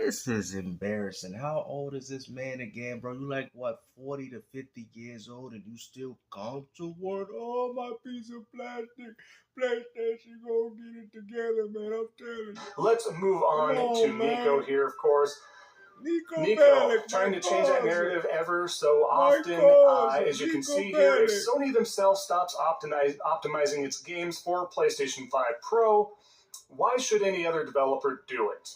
This is embarrassing. How old is this man again, bro? You like what, 40 to 50 years old, and you still come to work? Oh, my piece of plastic. PlayStation gonna get it together, man. I'm telling you. Let's move on to Nico here, of course. Nico trying to change that narrative ever so often. As you can see here, if Sony themselves stops optimizing its games for PlayStation 5 Pro, why should any other developer do it?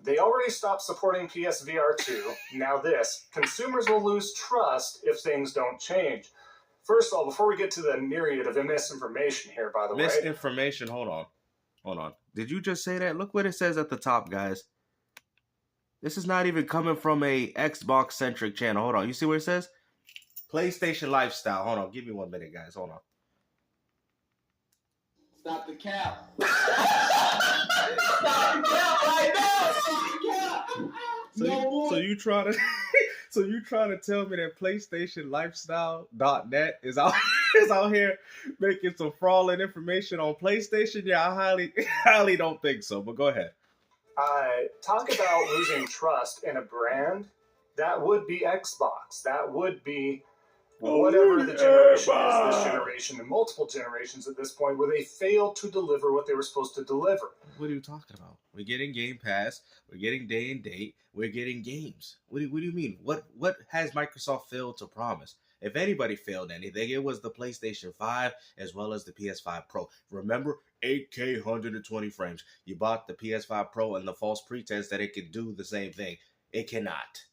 They already stopped supporting PSVR2. Now this. Consumers will lose trust if things don't change. First of all, before we get to the myriad of misinformation here, by the way. Misinformation, hold on. Did you just say that? Look what it says at the top, guys. This is not even coming from a Xbox-centric channel. Hold on. You see where it says? PlayStation Lifestyle. Hold on. Give me 1 minute, guys. Hold on. Stop the cap. Stop the cap right now. Stop the cap. So you trying to tell me that PlayStation Lifestyle.net is out here making some fraudulent information on PlayStation? Yeah, I highly don't think so, but go ahead. Talk about losing trust in a brand. That would be Xbox. That would be whatever the generation is, this generation and multiple generations at this point, where they failed to deliver what they were supposed to deliver. What are you talking about? We're getting Game Pass. We're getting day and date. We're getting games. What do you mean? What has Microsoft failed to promise? If anybody failed anything, it was the PlayStation 5 as well as the PS5 Pro. Remember, 8K 120 frames. You bought the PS5 Pro and the false pretense that it could do the same thing. It cannot.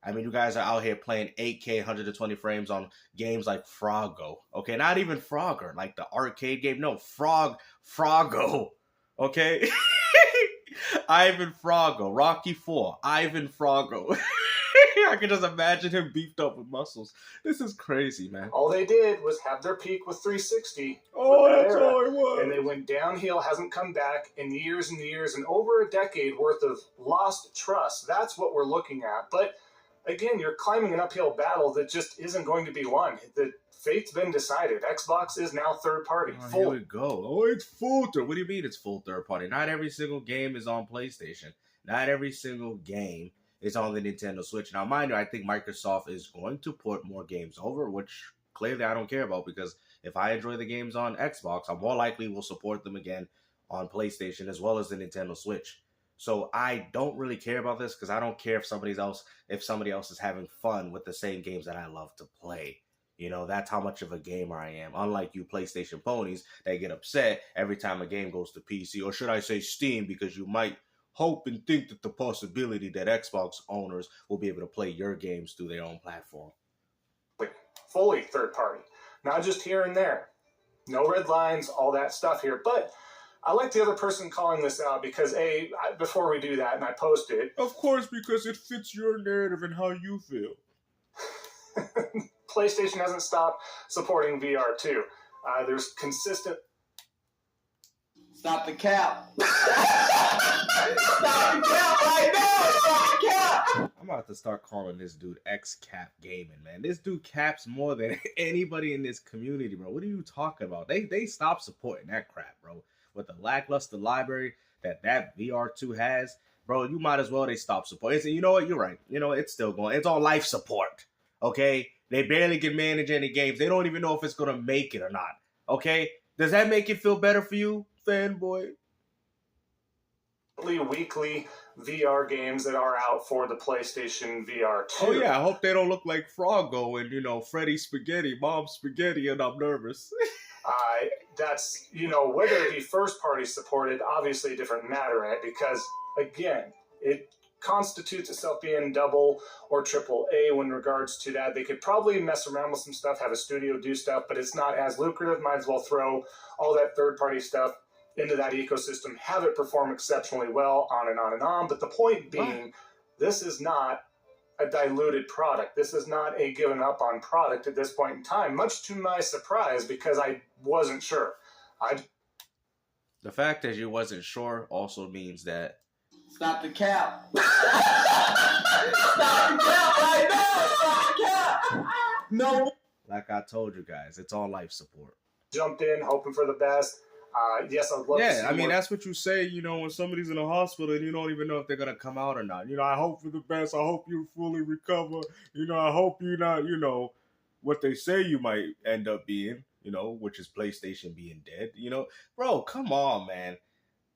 I mean, you guys are out here playing 8K 120 frames on games like Froggo. Okay, not even Frogger, like the arcade game. No, Froggo. Okay? Ivan Froggo. Rocky 4. Ivan Froggo. I can just imagine him beefed up with muscles. This is crazy, man. All they did was have their peak with 360. Oh, that's all it was. And they went downhill, hasn't come back in years and years, and over a decade worth of lost trust. That's what we're looking at. But again, you're climbing an uphill battle that just isn't going to be won. The fate's been decided. Xbox is now third party. Oh, full. Here we go. Oh, it's full third. What do you mean it's full third party? Not every single game is on PlayStation. Not every single game is on the Nintendo Switch. Now, mind you, I think Microsoft is going to port more games over, which clearly I don't care about, because if I enjoy the games on Xbox, I more likely will support them again on PlayStation as well as the Nintendo Switch. So I don't really care about this, because I don't care if somebody else is having fun with the same games that I love to play. You know, that's how much of a gamer I am. Unlike you PlayStation ponies that get upset every time a game goes to PC, or should I say Steam, because you might hope and think that the possibility that Xbox owners will be able to play your games through their own platform. Fully third party. Not just here and there. No red lines, all that stuff here. But I like the other person calling this out because, before we do that, and I post it. Of course, because it fits your narrative and how you feel. PlayStation hasn't stopped supporting VR2. There's consistent... Stop the cap. Stop the cap right now. Stop the cap. I'm about to start calling this dude X-Cap Gaming, man. This dude caps more than anybody in this community, bro. What are you talking about? They stopped supporting that crap, bro. With the lackluster library that VR2 has, bro, you might as well they stop supporting. You know what? You're right. You know, it's still going. It's on life support, okay? They barely can manage any games. They don't even know if it's going to make it or not, okay? Does that make it feel better for you, fanboy? Weekly VR games that are out for the PlayStation VR2. Oh yeah, I hope they don't look like Froggo and, you know, Freddy Spaghetti, Mom Spaghetti, and I'm nervous. That's, you know, whether it be first party supported, obviously a different matter, right? Because again, it constitutes itself being double or triple A when regards to that. They could probably mess around with some stuff, have a studio do stuff, but it's not as lucrative. Might as well throw all that third party stuff into that ecosystem, have it perform exceptionally well, on and on and on. But the point being, this is not a diluted product. This is not a given up on product at this point in time, much to my surprise, because I wasn't sure. The fact that you wasn't sure also means that... Stop the cap. Stop the cap right now. Stop the cap. No. Like I told you guys, it's all life support. Jumped in, hoping for the best. Yes, I'd love to see Yeah, I mean, more. that's what you say, you know, when somebody's in a hospital and you don't even know if they're going to come out or not. You know, I hope for the best. I hope you fully recover. You know, I hope you're not, you know, what they say you might end up being, you know, which is PlayStation being dead. You know, bro, come on, man.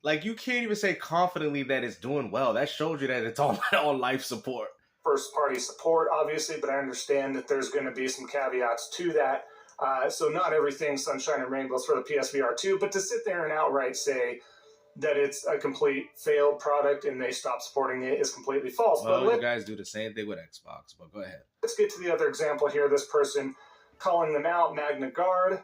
Like, you can't even say confidently that it's doing well. That shows you that it's on life support. First party support, obviously, but I understand that there's going to be some caveats to that. So not everything sunshine and rainbows for the PSVR2, but to sit there and outright say that it's a complete failed product and they stopped supporting it is completely false. Well, but you guys do the same thing with Xbox, but go ahead. Let's get to the other example here. This person calling them out, Magna Guard.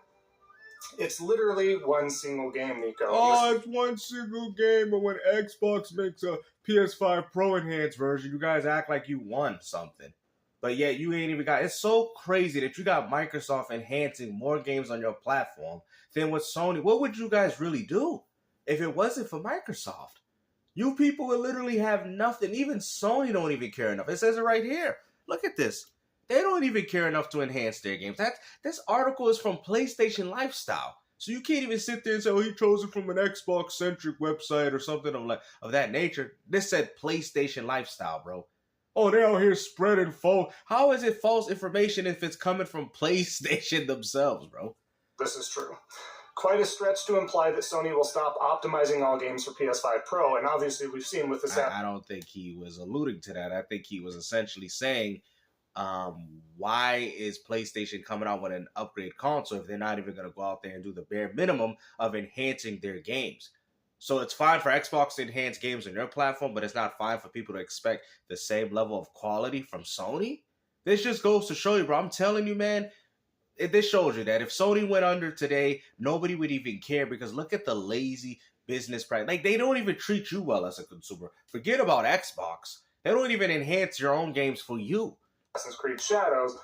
It's literally one single game, Nico. Oh, it's one single game, but when Xbox makes a PS5 Pro enhanced version, you guys act like you won something. But yet you ain't even got... It's so crazy that you got Microsoft enhancing more games on your platform than what Sony... What would you guys really do if it wasn't for Microsoft? You people would literally have nothing. Even Sony don't even care enough. It says it right here. Look at this. They don't even care enough to enhance their games. This article is from PlayStation Lifestyle. So you can't even sit there and say, oh, he chose it from an Xbox-centric website or something of that nature. This said PlayStation Lifestyle, bro. Oh, they're out here spreading false. How is it false information if it's coming from PlayStation themselves, bro? This is true. Quite a stretch to imply that Sony will stop optimizing all games for PS5 Pro, and obviously we've seen with this app. I don't think he was alluding to that. I think he was essentially saying, why is PlayStation coming out with an upgrade console if they're not even going to go out there and do the bare minimum of enhancing their games? So it's fine for Xbox to enhance games on their platform, but it's not fine for people to expect the same level of quality from Sony? This just goes to show you, bro. I'm telling you, man, this shows you that if Sony went under today, nobody would even care because look at the lazy business practice. Like, they don't even treat you well as a consumer. Forget about Xbox. They don't even enhance your own games for you. Assassin's Creed Shadows,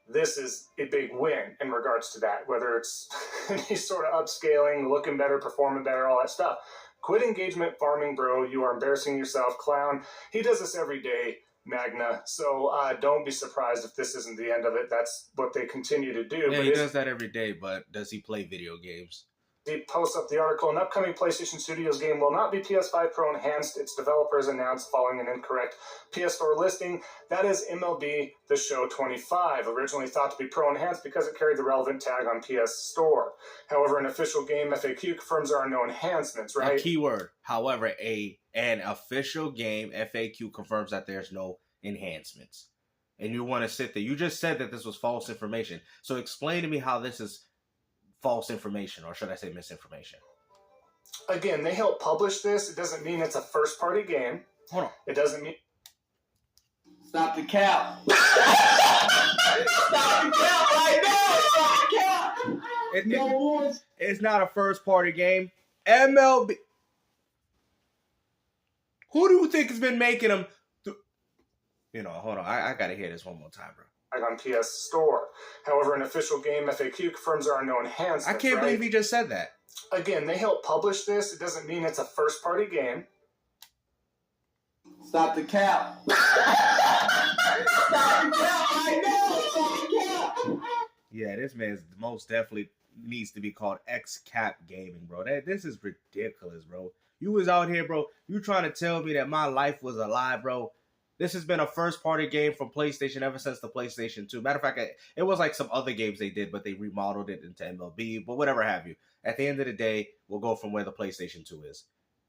this is a big win in regards to that, whether it's any sort of upscaling, looking better, performing better, all that stuff. Quit engagement farming, bro. You are embarrassing yourself, clown. He does this every day, Magna. So don't be surprised if this isn't the end of it. That's what they continue to do. Yeah, but he does that every day, but does he play video games? He posts up the article. An upcoming PlayStation Studios game will not be PS5 Pro enhanced. Its developers announced following an incorrect PS Store listing. That is MLB The Show 25, originally thought to be Pro enhanced because it carried the relevant tag on PS Store. However, an official game FAQ confirms there are no enhancements, right? A keyword. However, an official game FAQ confirms that there's no enhancements. And you want to sit there. You just said that this was false information. So explain to me how this is false information, or should I say misinformation? Again, they help publish this. It doesn't mean it's a first-party game. Hold on. It doesn't mean... Stop the cap. Stop the cap right now. Stop the cap. No boys. It's not a first-party game. MLB. Who do you think has been making them? Hold on. I got to hear this one more time, bro. On PS Store. However, an official game FAQ confirms there are no enhancements. I can't believe he just said that. Again, they help publish this. It doesn't mean it's a first-party game. Stop the cap. Stop the cap right now. Stop the cap. Yeah, this man most definitely needs to be called X-Cap Gaming, bro. This is ridiculous, bro. You was out here, bro. You trying to tell me that my life was a lie, bro. This has been a first-party game from PlayStation ever since the PlayStation 2. Matter of fact, it was like some other games they did, but they remodeled it into MLB, but whatever have you. At the end of the day, we'll go from where the PlayStation 2 is.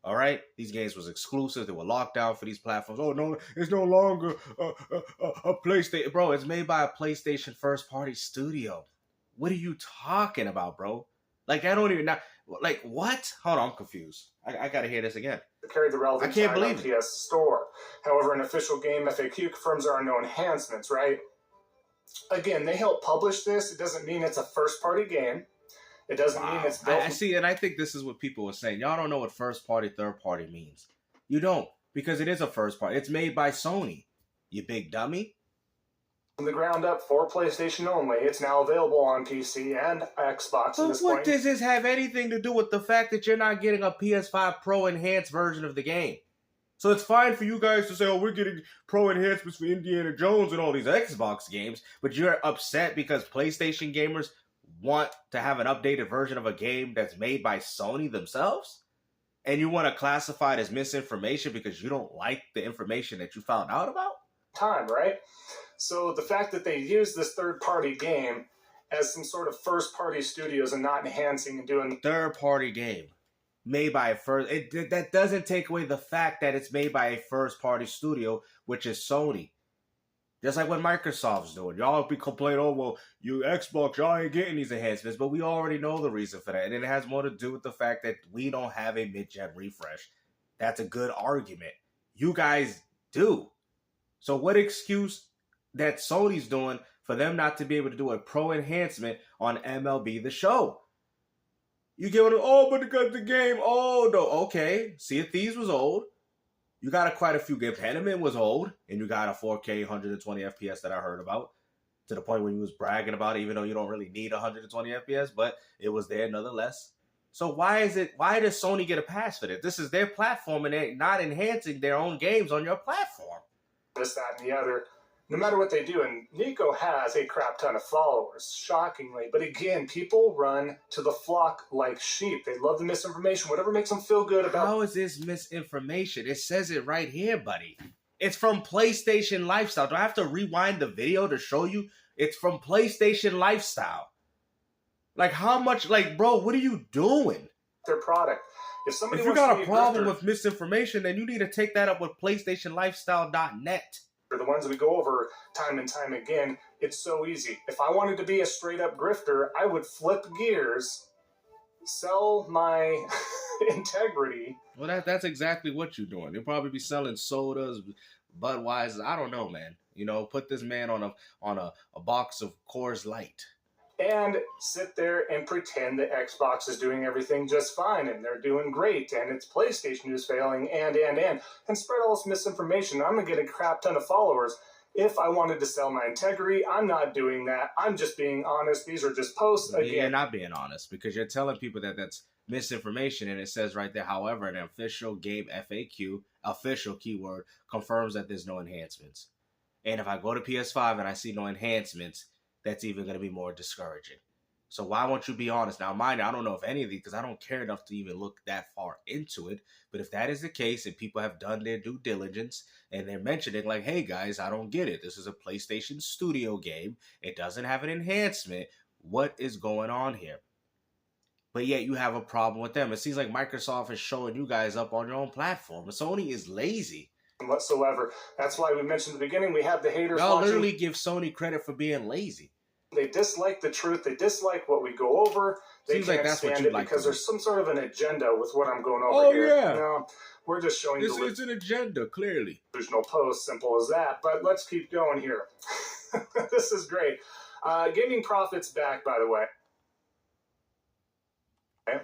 All right? These games was exclusive. They were locked down for these platforms. Oh, no, it's no longer a PlayStation. Bro, it's made by a PlayStation first-party studio. What are you talking about, bro? Like, I don't even know. Like, what? Hold on, I'm confused. I got to hear this again. Carry the relevant I can't tag believe on PS Store. However, an official game FAQ confirms there are no enhancements, right? Again, they help publish this. It doesn't mean it's a first-party game. It doesn't mean it's built. I see, and I think this is what people were saying. Y'all don't know what first-party, third-party means. You don't, because it is a first-party. It's made by Sony, you big dummy. From the ground up for PlayStation only. It's now available on PC and Xbox at this point. What does this have anything to do with the fact that you're not getting a PS5 Pro enhanced version of the game? So it's fine for you guys to say, oh, we're getting Pro enhancements for Indiana Jones and all these Xbox games, but you're upset because PlayStation gamers want to have an updated version of a game that's made by Sony themselves? And you want to classify it as misinformation because you don't like the information that you found out about? Time, right? So the fact that they use this third-party game as some sort of first-party studios and not enhancing and doing... Third-party game made by a first... that doesn't take away the fact that it's made by a first-party studio, which is Sony. Just like what Microsoft's doing. Y'all be complaining, oh, well, you Xbox, y'all ain't getting these enhancements, but we already know the reason for that. And it has more to do with the fact that we don't have a mid-gen refresh. That's a good argument. You guys do. So what excuse that Sony's doing for them not to be able to do a pro enhancement on MLB The Show? You give it, oh, but because the game, oh, no, okay. Sea of Thieves was old. You got quite a few games. Pentiment was old, and you got a 4K 120 FPS that I heard about, to the point where you was bragging about it, even though you don't really need 120 FPS, but it was there nonetheless. So why does Sony get a pass for this? This is their platform, and they're not enhancing their own games on your platform. This, that, and the other. No matter what they do, and Nico has a crap ton of followers, shockingly. But again, people run to the flock like sheep. They love the misinformation, whatever makes them feel good about... How is this misinformation? It says it right here, buddy. It's from PlayStation Lifestyle. Do I have to rewind the video to show you? It's from PlayStation Lifestyle. Like, how much... Like, bro, what are you doing? Their product. If you got a problem with misinformation, then you need to take that up with PlayStationLifestyle.net. The ones we go over time and time again, it's so easy. If I wanted to be a straight-up grifter, I would flip gears, sell my integrity. Well, that's exactly what you're doing. You'll probably be selling sodas, Budweiser. I don't know, man. You know, put this man on a box of Coors Light. And sit there and pretend that Xbox is doing everything just fine and they're doing great and it's PlayStation who's failing and spread all this misinformation. I'm going to get a crap ton of followers. If I wanted to sell my integrity, I'm not doing that. I'm just being honest. These are just posts. Again, you're not being honest because you're telling people that that's misinformation, and it says right there, however, an official game FAQ, official keyword, confirms that there's no enhancements. And if I go to PS5 and I see no enhancements, that's even going to be more discouraging. So why won't you be honest? Now, mind you, I don't know if any of these, because I don't care enough to even look that far into it. But if that is the case and people have done their due diligence and they're mentioning like, hey guys, I don't get it. This is a PlayStation Studio game. It doesn't have an enhancement. What is going on here? But yet you have a problem with them. It seems like Microsoft is showing you guys up on your own platform. Sony is lazy. Whatsoever. That's why we mentioned at the beginning, we have the haters. Y'all literally give Sony credit for being lazy. They dislike the truth. They dislike what we go over. They Seems can't like that's stand what you it like because to do. there's some sort of an agenda with what I'm going over here. Oh, yeah. No, we're just showing This is an agenda, clearly. delusional post, simple as that. But let's keep going here. This is great. Gaming profits back, by the way. Okay.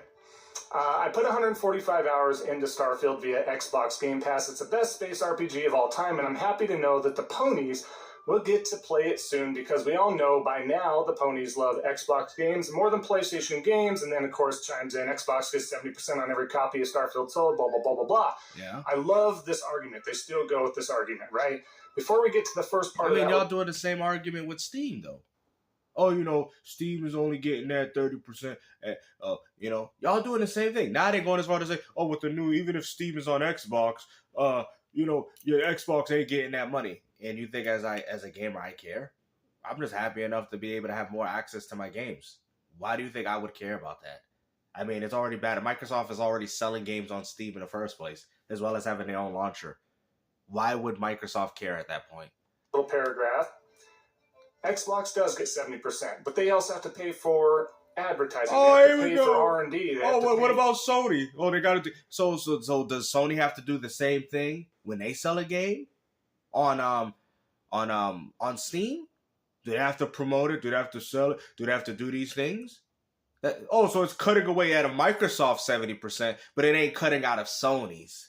I put 145 hours into Starfield via Xbox Game Pass. It's the best space RPG of all time, and I'm happy to know that the ponies will get to play it soon because we all know by now the ponies love Xbox games more than PlayStation games, and then, of course, chimes in Xbox gets 70% on every copy of Starfield sold, blah, blah, blah, blah, blah. Yeah. I love this argument. They still go with this argument, right? Before we get to the first part I mean, of that... y'all doing the same argument with Steam, though. Oh, you know, Steam is only getting that 30%. You know, y'all doing the same thing. Now they're going as far to say, oh, with the new, even if Steam is on Xbox, you know, your Xbox ain't getting that money. And you think as a gamer, I care? I'm just happy enough to be able to have more access to my games. Why do you think I would care about that? I mean, it's already bad. Microsoft is already selling games on Steam in the first place, as well as having their own launcher. Why would Microsoft care at that point? Little paragraph. Xbox does get 70%, but they also have to pay for advertising. Oh, they have to here we pay go. for R&D. Oh, what about Sony? Oh, they got to do. So does Sony have to do the same thing when they sell a game on Steam? Do they have to promote it? Do they have to sell it? Do they have to do these things? So it's cutting away out of Microsoft 70%, but it ain't cutting out of Sony's.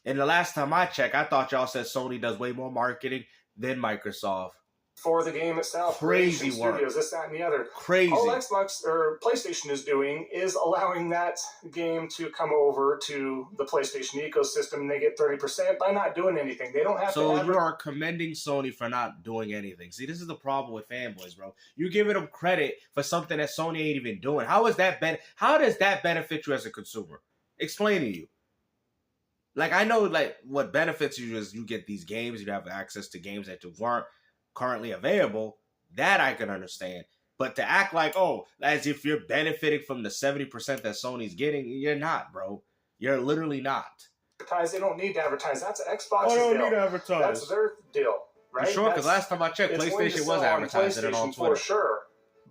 And the last time I checked, I thought y'all said Sony does way more marketing than Microsoft. for the game itself. Crazy creation work. Studios, this, that, and the other. Crazy. All Xbox or PlayStation is doing is allowing that game to come over to the PlayStation ecosystem, and they get 30% by not doing anything. They don't have to. So you are commending Sony for not doing anything. See, this is the problem with fanboys, bro. You're giving them credit for something that Sony ain't even doing. How does that benefit you as a consumer? Explain to you. Like, I know, like, what benefits you is you get these games, you have access to games that weren't currently available. That I can understand. But to act like, oh, as if you're benefiting from the 70% that Sony's getting, you're not, bro. You're literally not. They don't need to advertise. That's Xbox's deal. deal. Need to advertise. That's their deal, right? For sure, because last time I checked, PlayStation was advertising it on Twitter. For sure.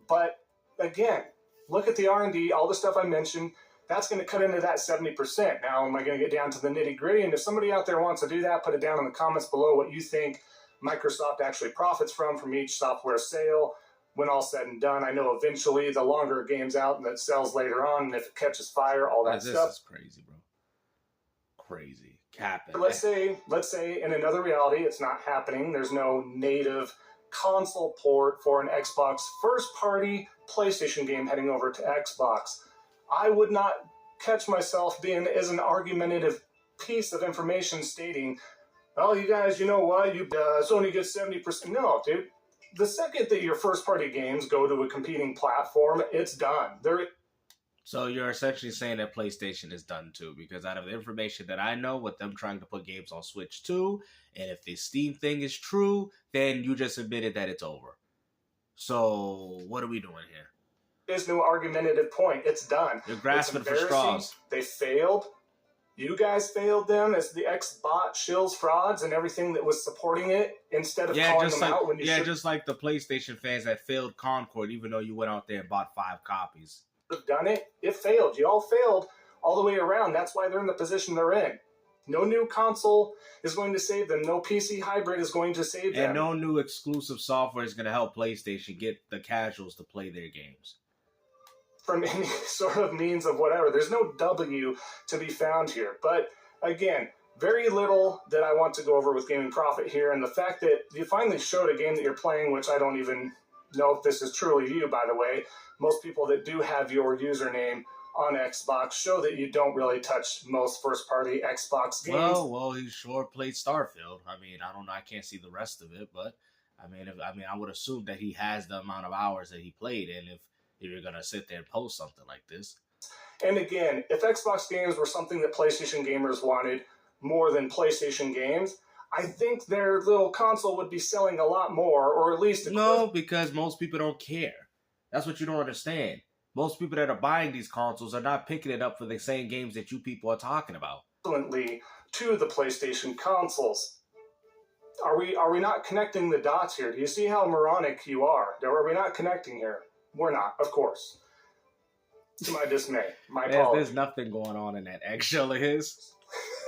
But again, look at the R&D, all the stuff I mentioned. That's going to cut into that 70%. Now, am I going to get down to the nitty-gritty? And if somebody out there wants to do that, put it down in the comments below what you think Microsoft actually profits from each software sale when all said and done. I know eventually the longer a game's out and it sells later on, and if it catches fire, all that stuff. This is crazy, bro. Crazy. Capping. Let's say in another reality, it's not happening. There's no native console port for an Xbox first-party PlayStation game heading over to Xbox. I would not catch myself being as an argumentative piece of information stating, oh, you guys, you know what? Sony gets 70%. No, dude. The second that your first-party games go to a competing platform, it's done. So you're essentially saying that PlayStation is done too, because out of the information that I know, with them trying to put games on Switch too, and if the Steam thing is true, then you just admitted that it's over. So what are we doing here? There's no argumentative point. It's done. You're grasping for straws. They failed. You guys failed them as the Xbot shills frauds and everything that was supporting it instead of calling them out when you should. Just like the PlayStation fans that failed Concord, even though you went out there and bought 5 copies. Have done it. It failed. You all failed all the way around. That's why they're in the position they're in. No new console is going to save them. No PC hybrid is going to save them. And no new exclusive software is going to help PlayStation get the casuals to play their games. From any sort of means of whatever. There's no W to be found here. But again, very little that I want to go over with Gaming Profit here. And the fact that you finally showed a game that you're playing, which I don't even know if this is truly you, by the way. Most people that do have your username on Xbox show that you don't really touch most first-party Xbox games. Well, he sure played Starfield. I mean, I don't know. I can't see the rest of it, but I would assume that he has the amount of hours that he played, and if you're gonna sit there and post something like this. And again, if Xbox games were something that PlayStation gamers wanted more than PlayStation games, I think their little console would be selling a lot more, or at least... No, because most people don't care. That's what you don't understand. Most people that are buying these consoles are not picking it up for the same games that you people are talking about. ...to the PlayStation consoles. Are we not connecting the dots here? Do you see how moronic you are? Are we not connecting here? We're not, of course. To my dismay. My apologies. There's nothing going on in that eggshell of his.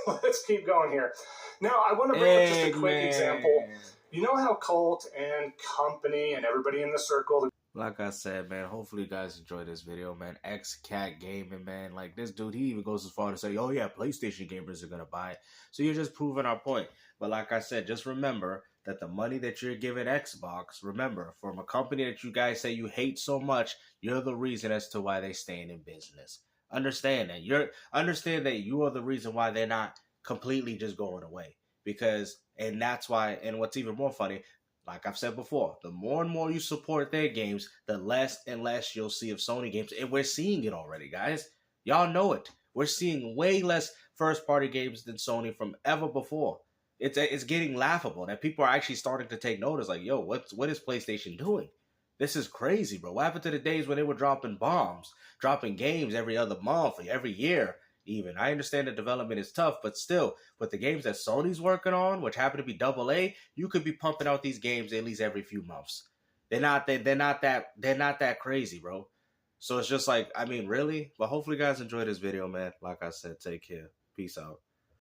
Let's keep going here. Now, I want to bring up just a quick example. You know how Colt and company and everybody in the circle... Like I said, man, hopefully you guys enjoyed this video, man. X-Cat Gaming, man. Like, this dude, he even goes as far to say, oh, yeah, PlayStation gamers are going to buy it. So you're just proving our point. But like I said, just remember that the money that you're giving Xbox, remember, from a company that you guys say you hate so much, you're the reason as to why they're staying in business. Understand that. Understand that you are the reason why they're not completely just going away. And that's why, and what's even more funny, like I've said before, the more and more you support their games, the less and less you'll see of Sony games. And we're seeing it already, guys. Y'all know it. We're seeing way less first-party games than Sony from ever before. It's getting laughable that people are actually starting to take notice. Like, yo, what is PlayStation doing? This is crazy, bro. What happened to the days when they were dropping bombs, dropping games every other month, every year? Even I understand the development is tough, but still, with the games that Sony's working on, which happen to be AA, you could be pumping out these games at least every few months. They're not that crazy, bro. So it's just like, I mean, really? But hopefully you guys enjoyed this video, man. Like I said, take care. Peace out.